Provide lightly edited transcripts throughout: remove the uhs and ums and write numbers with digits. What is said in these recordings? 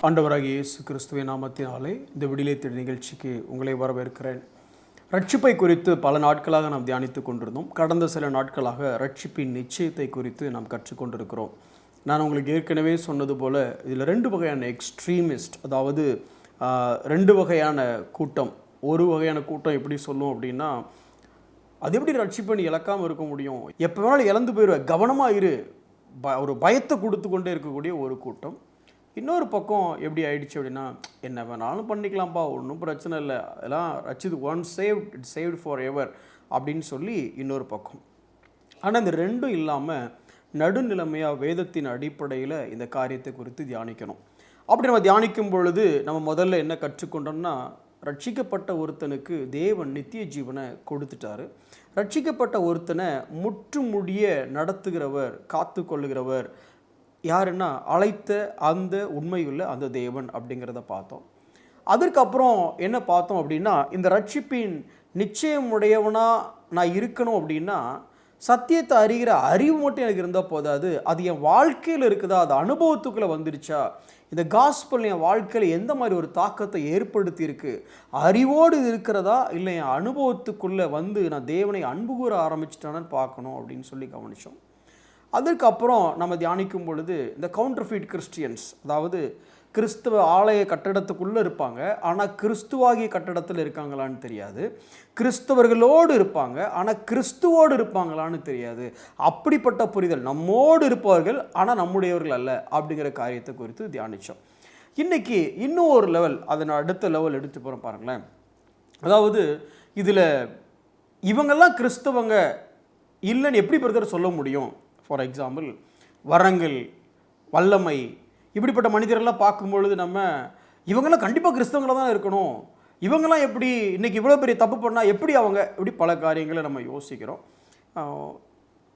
ஆண்டவராகிய இயேசு கிறிஸ்துவின் நாமத்தினாலே இந்த விடியலை தேடி நிகழ்ச்சிக்கு உங்களை வரவேற்கிறேன். ரட்சிப்பை குறித்து பல நாட்களாக நாம் தியானித்து கொண்டிருந்தோம். கடந்த சில நாட்களாக ரட்சிப்பின் நிச்சயத்தை குறித்து நாம் கற்றுக்கொண்டிருக்கிறோம். நான் உங்களுக்கு ஏற்கனவே சொன்னது போல இதில் ரெண்டு வகையான எக்ஸ்ட்ரீமிஸ்ட், அதாவது ரெண்டு வகையான கூட்டம். ஒரு வகையான கூட்டம் எப்படி சொல்லும் அப்படின்னா, அது எப்படி ரட்சிப்பை நீ இழக்காமல் இருக்க முடியும், எப்போ வேணாலும் இழந்து போயிடுவேன், கவனமாக இரு, ஒரு பயத்தை கொடுத்து கொண்டே இருக்கக்கூடிய ஒரு கூட்டம். இன்னொரு பக்கம் எப்படி ஆயிடுச்சு அப்படின்னா, என்ன வேணாலும் பண்ணிக்கலாம்ப்பா, ஒன்றும் பிரச்சனை இல்லை, அதெல்லாம் ரட்சிது, one saved it saved for ever அப்படின்னு சொல்லி இன்னொரு பக்கம். ஆனால் இந்த ரெண்டும் இல்லாமல் நடுநிலைமையாக வேதத்தின் அடிப்படையில் இந்த காரியத்தை குறித்து தியானிக்கணும். அப்படி நம்ம தியானிக்கும் பொழுது நம்ம முதல்ல என்ன கற்றுக்கொண்டோம்னா, ரட்சிக்கப்பட்ட ஒருத்தனுக்கு தேவன் நித்திய ஜீவனை கொடுத்துட்டாரு. ரட்சிக்கப்பட்ட ஒருத்தனை முற்றுமுடிய நடத்துகிறவர், காத்து கொள்ளுகிறவர் யாருன்னா அழைத்த அந்த உண்மையுள்ள அந்த தேவன் அப்படிங்கிறத பார்த்தோம். அதற்கப்புறம் என்ன பார்த்தோம் அப்படின்னா, இந்த ரட்சிப்பின் நிச்சயமுடையவனா நான் இருக்கணும் அப்படின்னா சத்தியத்தை அறிகிற அறிவு மட்டும் எனக்கு இருந்தால் போதாது, அது என் வாழ்க்கையில் இருக்குதா, அது அனுபவத்துக்குள்ளே வந்துருச்சா, இந்த காஸ்பல் என் வாழ்க்கையில் எந்த மாதிரி ஒரு தாக்கத்தை ஏற்படுத்தி இருக்கு, அறிவோடு இருக்கிறதா இல்லை என் அனுபவத்துக்குள்ளே வந்து நான் தேவனை அன்பு கூற ஆரம்பிச்சிட்டானு பார்க்கணும் அப்படின்னு சொல்லி கவனித்தோம். அதுக்கப்புறம் நம்ம தியானிக்கும் பொழுது இந்த கவுண்டர்ஃபீட் கிறிஸ்டியன்ஸ், அதாவது கிறிஸ்துவ ஆலய கட்டடத்துக்குள்ளே இருப்பாங்க, ஆனால் கிறிஸ்துவாகிய கட்டடத்தில் இருக்காங்களான்னு தெரியாது, கிறிஸ்தவர்களோடு இருப்பாங்க ஆனால் கிறிஸ்துவோடு இருப்பாங்களான்னு தெரியாது, அப்படிப்பட்ட புரிதல், நம்மோடு இருப்பவர்கள் ஆனால் நம்முடையவர்கள் அல்ல அப்படிங்கிற காரியத்தை குறித்து தியானித்தோம். இன்றைக்கி இன்னும் ஒரு லெவல், அதன் அடுத்த லெவல் எடுத்து போகிறோம் பாருங்களேன். அதாவது இதில் இவங்கெல்லாம் கிறிஸ்தவங்க இல்லைன்னு எப்படி பிரதர் சொல்ல முடியும்? ஃபார் எக்ஸாம்பிள், வரங்கள், வல்லமை, இப்படிப்பட்ட மனிதரெல்லாம் பார்க்கும்பொழுது நம்ம இவங்கெல்லாம் கண்டிப்பாக கிறிஸ்தவங்களாக தான் இருக்கணும், இவங்கெல்லாம் எப்படி இன்றைக்கி இவ்வளோ பெரிய தப்பு பண்ணால் எப்படி அவங்க, இப்படி பல காரியங்களை நம்ம யோசிக்கிறோம்.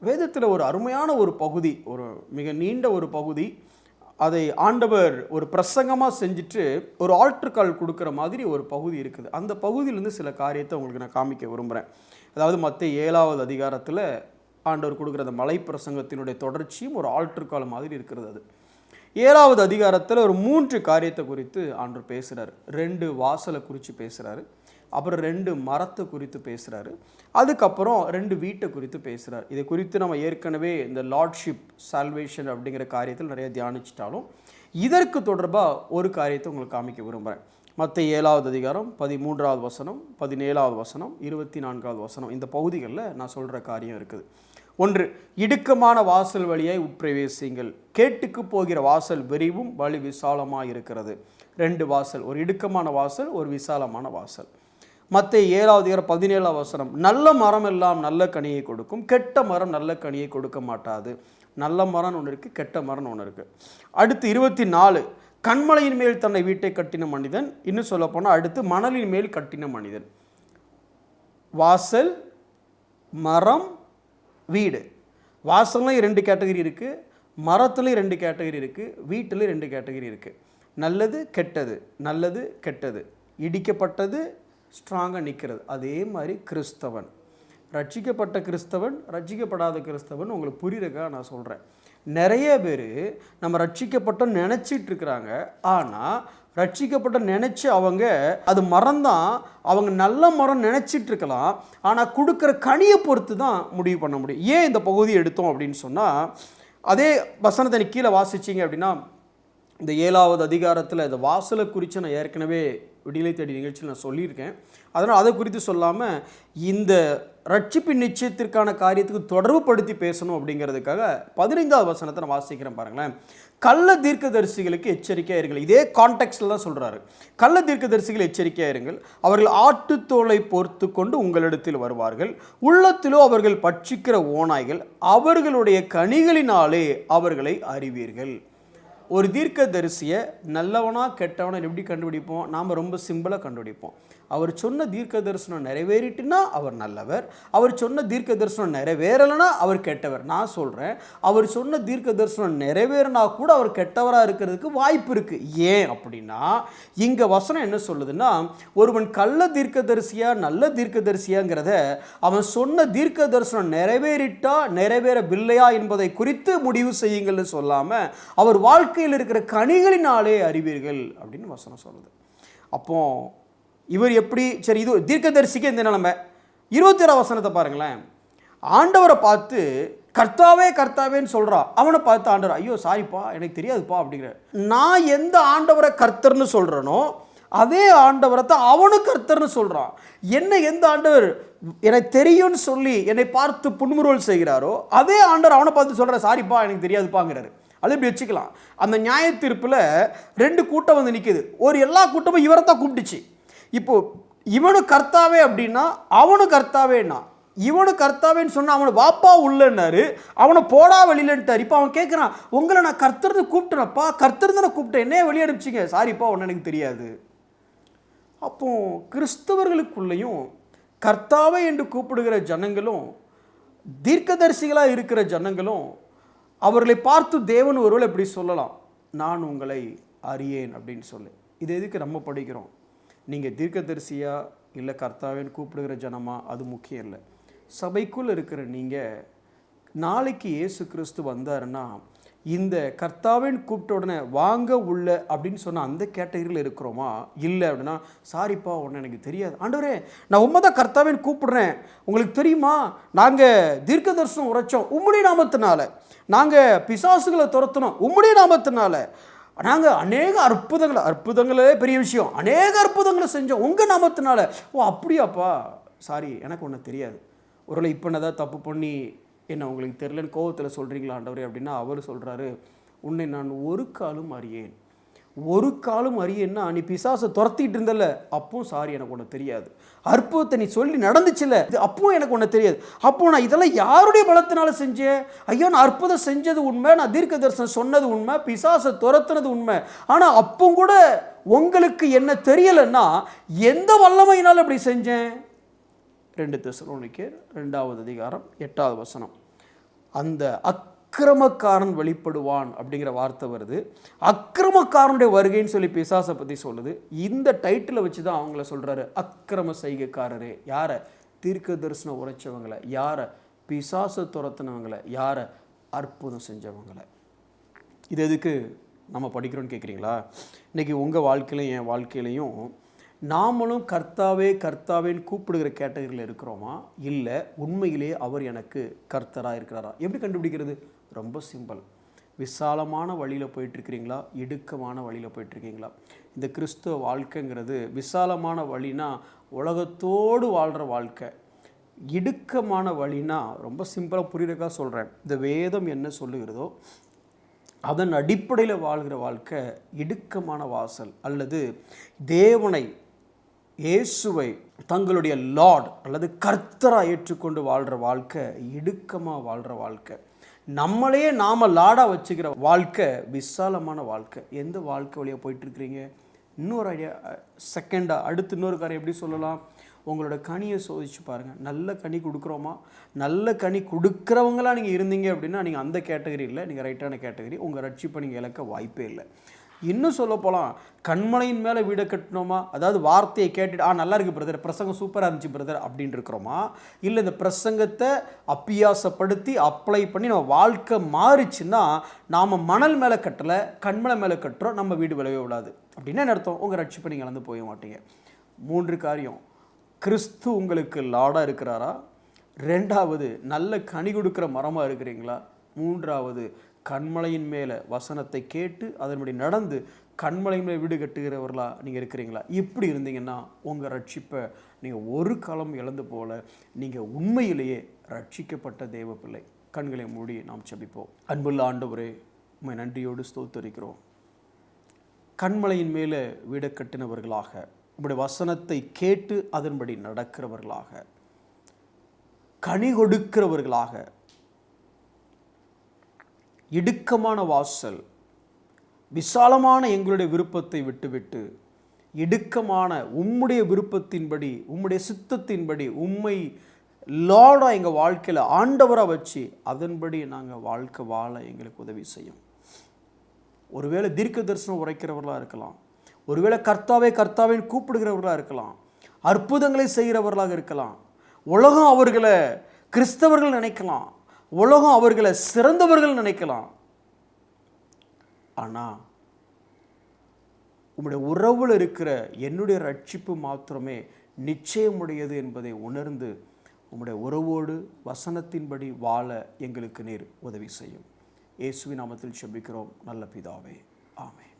வேதத்தில் ஒரு அருமையான ஒரு பகுதி, ஒரு மிக நீண்ட ஒரு பகுதி, அதை ஆண்டவர் ஒரு பிரசங்கமாக செஞ்சுட்டு ஒரு ஆல்டர் கால் கொடுக்குற மாதிரி ஒரு பகுதி இருக்குது. அந்த பகுதியிலேருந்து சில காரியத்தை உங்களுக்கு நான் காமிக்க விரும்புகிறேன். அதாவது மத்தேயு 7வது அதிகாரத்தில் ஆண்டவர் கொடுக்குற அந்த மலை பிரசங்கத்தினுடைய தொடர்ச்சியும் ஒரு ஆல்டர் கால் மாதிரி இருக்கிறது. அது 7வது அதிகாரத்தில் ஒரு 3 காரியத்தை குறித்து ஆண்டவர் பேசுகிறார். 2 வாசலை குறித்து பேசுகிறாரு, அப்புறம் 2 மரத்தை குறித்து பேசுகிறாரு, அதுக்கப்புறம் 2 வீட்டை குறித்து பேசுகிறார். இதை குறித்து நம்ம ஏற்கனவே இந்த லார்ட்ஷிப் சால்வேஷன் அப்படிங்கிற காரியத்தில் நிறைய தியானிச்சிட்டாலும் இதற்கு தொடர்பாக ஒரு காரியத்தை உங்களுக்கு காமிக்க விரும்புகிறேன். மத்தேயு 7வது அதிகாரம் 13வது வசனம், 17வது வசனம், 24வது வசனம், இந்த பகுதிகளில் நான் சொல்கிற காரியம் இருக்குது. 1, இடுக்கமான வாசல் வழியாய் உட்பிரவேசியுங்கள், கேட்டுக்கு போகிற வாசல் விரிவும் வழி விசாலமாக இருக்கிறது. 2 வாசல், ஒரு இடுக்கமான வாசல், ஒரு விசாலமான வாசல். மத்தேயு 7வது அதிகாரம் 17வது வசனம், நல்ல மரம் எல்லாம் நல்ல கனியை கொடுக்கும், கெட்ட மரம் நல்ல கனியை கொடுக்க மாட்டாது. நல்ல மரம் ஒன்று இருக்குது, கெட்ட மரம் ஒன்று இருக்குது. அடுத்து 24, கண்மலையின் மேல் தன்னை வீட்டை கட்டின மனிதன், இன்னும் சொல்ல போனால் அடுத்து மணலின் மேல் கட்டின மனிதன். வாசல், மரம், வீடு. வாசல்லையும் 2 கேட்டகரி இருக்குது, மரத்துலையும் 2 கேட்டகரி இருக்குது, வீட்டில் 2 கேட்டகரி இருக்குது. நல்லது கெட்டது, நல்லது கெட்டது, இடிக்கப்பட்டது ஸ்ட்ராங்காக நிற்கிறது. அதே மாதிரி கிறிஸ்தவன், ரட்சிக்கப்பட்ட கிறிஸ்தவன், ரட்சிக்கப்படாத கிறிஸ்தவன், உங்களுக்கு புரியுறதுக்காக நான் சொல்கிறேன். நிறைய பேர் நம்ம ரட்சிக்கப்பட்டோன்னு நினச்சிட்டு இருக்கிறாங்க, ஆனால் ரட்சிக்கப்பட்ட நினச்சி அவங்க அது மரம் தான், அவங்க நல்ல மரம் நினச்சிட்டு இருக்கலாம், ஆனால் கொடுக்குற கனியை பொறுத்து தான் முடிவு பண்ண முடியும். ஏன் இந்த பகுதியை எடுத்தோம் அப்படின்னு சொன்னால், அதே வசனத்தை நீ கீழே வாசிச்சிங்க அப்படின்னா, இந்த 7வது அதிகாரத்தில் இந்த வாசலை குறித்து நான் ஏற்கனவே விடியலை தேடி நிகழ்ச்சியில் நான் சொல்லியிருக்கேன். அதனால் அதை குறித்து சொல்லாமல் இந்த ரட்சிப்பின் நிச்சயத்திற்கான காரியத்துக்கு தொடர்பு படுத்தி பேசணும் அப்படிங்கிறதுக்காக 15வது வசனத்தை நான் வாசிக்கிறேன் பாருங்களேன். கள்ள தீர்க்கதரிசிகளுக்கு எச்சரிக்கையாக இருங்கள். இதே கான்டெக்ஸ்டில் தான் சொல்கிறாரு. கள்ள தீர்க்கதரிசிகள் எச்சரிக்கையாக இருங்கள், அவர்கள் ஆட்டுத்தோலை பொறுத்து கொண்டு உங்களிடத்தில் வருவார்கள், உள்ளத்திலோ அவர்கள் பட்சிக்கிற ஓநாய்கள், அவர்களுடைய கனிகளினாலே அவர்களை அறிவீர்கள். ஒரு தீர்க்கதரிசியை நல்லவனா கெட்டவனா எப்படி கண்டுபிடிப்போம்? நாம் ரொம்ப சிம்பிளாக கண்டுபிடிப்போம். அவர் சொன்ன தீர்க்க தரிசனம் நிறைவேறிட்டுனா அவர் நல்லவர், அவர் சொன்ன தீர்க்க தரிசனம் நிறைவேறலைன்னா அவர் கெட்டவர். நான் சொல்கிறேன், அவர் சொன்ன தீர்க்க தரிசனம் நிறைவேறினா கூட அவர் கெட்டவராக இருக்கிறதுக்கு வாய்ப்பு இருக்குது. ஏன் அப்படின்னா இங்கே வசனம் என்ன சொல்லுதுன்னா, ஒருவன் கள்ள தீர்க்கதரிசியா நல்ல தீர்க்கதரிசியாங்கிறத அவன் சொன்ன தீர்க்க தரிசனம் நிறைவேறிட்டா நிறைவேறவில்லையா என்பதை குறித்து முடிவு செய்யுங்கள்னு சொல்லாமல் அவர் வாழ்க்கையில் இருக்கிற கனிகளினாலே அறிவீர்கள் அப்படின்னு வசனம் சொல்லுது. அப்போ இவர் எப்படி, சரி இது தீர்க்கதரிசிக்கு இந்த நிலைமை. 21 வசனத்தை பாருங்களேன். ஆண்டவரை பார்த்து கர்த்தாவே கர்த்தாவேன்னு சொல்கிறான். அவனை பார்த்து ஆண்டவர், ஐயோ சாரிப்பா எனக்கு தெரியாதுப்பா அப்படிங்கிற. நான் எந்த ஆண்டவரை கர்த்தர்னு சொல்கிறேனோ அதே ஆண்டவரை தான் அவனும் கர்த்தர்னு சொல்கிறான். என்ன எந்த ஆண்டவர் எனக்கு தெரியும்னு சொல்லி என்னை பார்த்து புன்முறுவல் செய்கிறாரோ அதே ஆண்டவர் அவனை பார்த்து சொல்கிற, சாரிப்பா எனக்கு தெரியாதுப்பாங்கிறாரு. அது இப்படி வச்சுக்கலாம். அந்த நியாய தீர்ப்பில் 2 கூட்டம் வந்து நிற்கிது. ஒரு எல்லா கூட்டமும் இவரை தான் கூப்பிட்டுச்சு. இப்போ இவனும் கர்த்தாவே அப்படின்னா அவனும் கர்த்தாவேன்னா, இவனு கர்த்தாவேன்னு சொன்னால் அவனை வாப்பா உள்ளன்னாரு, அவனை போடா வெளியிலன்ட்டார். இப்போ அவன் கேட்குறான், உங்களை நான் கர்த்தர்னு கூப்பிட்டேனப்பா, கர்த்தர் தானே கூப்பிட்டேன், என்ன வெளியே அனுப்பிச்சிங்க, சாரிப்பா ஒன்று எனக்கு தெரியாது. அப்போ கிறிஸ்தவர்களுக்குள்ளேயும் கர்த்தாவே என்று கூப்பிடுகிற ஜனங்களும் தீர்க்கதரிசிகளாக இருக்கிற ஜனங்களும் அவர்களை பார்த்து தேவன் ஒருவேளை எப்படி சொல்லலாம், நான் உங்களை அறியேன் அப்படின்னு சொல்லி. இது எதுக்கு நம்ம படிக்கிறோம்? நீங்கள் தீர்க்கதரிசியா இல்லை கர்த்தாவேன்னு கூப்பிடுகிற ஜனமா அது முக்கியம் இல்லை. சபைக்குள் இருக்கிற நீங்கள் நாளைக்கு இயேசு கிறிஸ்து வந்தாருன்னா இந்த கர்த்தாவேன்னு கூப்பிட்ட உடனே வாங்க உள்ள அப்படின்னு சொன்ன அந்த கேட்டகரியில் இருக்கிறோமா? இல்லை அப்படின்னா, சாரிப்பா ஒன்று எனக்கு தெரியாது ஆண்டவரே, நான் உண்மை தான் கர்த்தாவேன்னு கூப்பிடுறேன், உங்களுக்கு தெரியுமா நாங்கள் தீர்க்க தரிசனம் உரைச்சோம் உம்முடைய நாமத்தினால, நாங்கள் பிசாசுகளை துரத்தணும் உம்முடைய நாமத்தினால, நாங்கள் அநேக அற்புதங்களே பெரிய விஷயம், அநேக அற்புதங்களை செஞ்சோம் உங்கள் நாமத்தினால. ஓ அப்படியாப்பா, சாரி எனக்கு ஒன்று தெரியாது. ஒருவேளை இப்போ நான் ஏதாவது தப்பு பண்ணி என்ன உங்களுக்கு தெரியலன்னு கோவத்தில் சொல்கிறீங்களா ஆண்டவரே அப்படின்னா, அவர் சொல்கிறாரு, உன்னை நான் ஒரு காலும் அறியேன். ஒரு காலும் அறியேன்னா நீ பிசாசை துரத்திட்டு இருந்தல, அப்பவும் சாரி எனக்கு ஒன்று தெரியாது. அற்புதத்தை நீ சொல்லி நடந்துச்சுல, அப்பவும் எனக்கு ஒன்று தெரியாது. அப்போ நான் இதெல்லாம் யாருடைய பலத்தினால செஞ்சேன்? ஐயோ நான் அற்புதம் செஞ்சது உண்மை, நான் தீர்க்க தரிசனம் சொன்னது உண்மை, பிசாசை துரத்துனது உண்மை, ஆனால் அப்போ கூட உங்களுக்கு என்ன தெரியலைன்னா எந்த வல்லமையினால் அப்படி செஞ்சேன்? 2 தெசலோனிக்கேயர் 2வது அதிகாரம் 8வது வசனம். அந்த அக்கிரமக்காரன் வெளிப்படுவான் அப்படிங்கிற வார்த்தை வருது. அக்கிரமக்காரனுடைய வருகைன்னு சொல்லி பிசாசை பற்றி சொல்லுது. இந்த டைட்டிலை வச்சு தான் அவங்கள சொல்கிறாரு அக்கிரம செய்கைக்காரரே. யாரை? தீர்க்க தரிசனம் உரைச்சவங்களை. யாரை? பிசாசை துரத்தினவங்களை. யாரை? அற்புதம் செஞ்சவங்களை. இது எதுக்கு நம்ம படிக்கிறோன்னு கேட்குறீங்களா? இன்றைக்கி உங்கள் வாழ்க்கையிலையும் என் வாழ்க்கையிலையும் நாமளும் கர்த்தாவே கர்த்தாவேன்னு கூப்பிடுகிற கேட்டகரியில் இருக்கிறோமா? இல்லை உண்மையிலேயே அவர் எனக்கு கர்த்தராக இருக்கிறாரா? எப்படி கண்டுபிடிக்கிறது? ரொம்ப சிம்பிள். விசாலமான வழியில் போயிட்டுருக்கிறீங்களா, இடுக்கமான வழியில் போயிட்டுருக்கீங்களா? இந்த கிறிஸ்துவ வாழ்க்கைங்கிறது விசாலமான வழினா உலகத்தோடு வாழ்கிற வாழ்க்கை. இடுக்கமான வழினா ரொம்ப சிம்பிளாக புரியுறதுக்காக சொல்கிறேன். இந்த வேதம் என்ன சொல்லுகிறதோ அதன் அடிப்படையில் வாழ்கிற வாழ்க்கை இடுக்கமான வாசல். அல்லது தேவனை இயேசுவை தங்களுடைய லார்ட் அல்லது கர்த்தராக ஏற்றுக்கொண்டு வாழ்கிற வாழ்க்கை இடுக்கமாக வாழ்கிற வாழ்க்கை. நம்மளையே நாம் லாடாக வச்சுக்கிற வாழ்க்கை விசாலமான வாழ்க்கை. எந்த வாழ்க்கை வழியாக போயிட்டுருக்கிறீங்க? இன்னொரு ஐடியா செகண்டாக அடுத்து இன்னொரு காரியம் எப்படி சொல்லலாம்? உங்களோட கனியை சோதிச்சு பாருங்கள். நல்ல கனி கொடுக்குறோமா? நல்ல கனி கொடுக்குறவங்களாம் நீங்கள் இருந்தீங்க அப்படின்னா நீங்கள் அந்த கேட்டகரி இல்லை, நீங்கள் ரைட்டான கேட்டகரி. உங்கள் ரட்சிப்பை நீங்கள் இழக்க வாய்ப்பே இல்லை. இன்னும் சொல்ல போகலாம், கண்மலையின் மேலே வீடை கட்டணுமா? அதாவது வார்த்தையை கேட்டுட்டு நல்லா இருக்குது பிரதர், பிரசங்கம் சூப்பராக இருந்துச்சு பிரதர் அப்படின்னு இருக்கிறோமா? இல்லை இந்த பிரசங்கத்தை அப்பியாசப்படுத்தி அப்ளை பண்ணி நம்ம வாழ்க்கை மாறிச்சுன்னா நாம் மணல் மேலே கட்டலை, கண்மலை மேலே கட்டுறோம், நம்ம வீடு விளைய விடாது. அப்படின்னா என்ன அர்த்தம்? உங்கள் ரட்சிப்பை நீங்கள் இழந்து போக மாட்டீங்க. 3 காரியம். கிறிஸ்து உங்களுக்கு லாடாக இருக்கிறாரா? 2வது நல்ல கனி கொடுக்குற மரமாக இருக்கிறீங்களா? 3வது கண்மலையின் மேலே வசனத்தை கேட்டு அதன்படி நடந்து கண்மலையின் மேலே வீடு கட்டுகிறவர்களா நீங்கள் இருக்கிறீங்களா? இப்படி இருந்தீங்கன்னா உங்கள் ரட்சிப்பை நீங்கள் ஒரு காலம் இழந்து போல, நீங்கள் உண்மையிலேயே ரட்சிக்கப்பட்ட தேவ பிள்ளை. கண்களை மூடி நாம் ஜெபிப்போம். அன்புள்ள ஆண்டவரே, உம்மை நன்றியோடு ஸ்தோத்தரிக்கிறோம். கண்மலையின் மேலே வீடு கட்டினவர்களாக, உம்முடைய வசனத்தை கேட்டு அதன்படி நடக்கிறவர்களாக, கனி கொடுக்கிறவர்களாக, இடுக்கமான வாசல் விசாலமான எங்களுடைய விருப்பத்தை விட்டுவிட்டு இடுக்கமான உம்முடைய விருப்பத்தின்படி, உம்முடைய சித்தத்தின்படி, உம்மை லார்டாக எங்கள் வாழ்க்கையில் ஆண்டவராக வச்சு அதன்படி நாங்கள் வாழ்க்கை வாழ எங்களுக்கு உதவி செய்யும். ஒருவேளை தீர்க்க தரிசனம் உரைக்கிறவர்களாக இருக்கலாம், ஒருவேளை கர்த்தாவேன்னு கூப்பிடுகிறவர்களாக இருக்கலாம், அற்புதங்களை செய்கிறவர்களாக இருக்கலாம். உலகம் அவர்களை கிறிஸ்தவர்கள் நினைக்கலாம், உலகம் அவர்களை சிறந்தவர்கள் நினைக்கலாம். ஆனால் உம்முடைய உறவில் இருக்கிற என்னுடைய ரட்சிப்பு மாத்திரமே நிச்சயமுடையது என்பதை உணர்ந்து உம்முடைய உறவோடு வசனத்தின்படி வாழ எங்களுக்கு நீர் உதவி செய்யும். இயேசுவின் நாமத்தில் ஜெபிக்கிறோம் நல்ல பிதாவே, ஆமென்.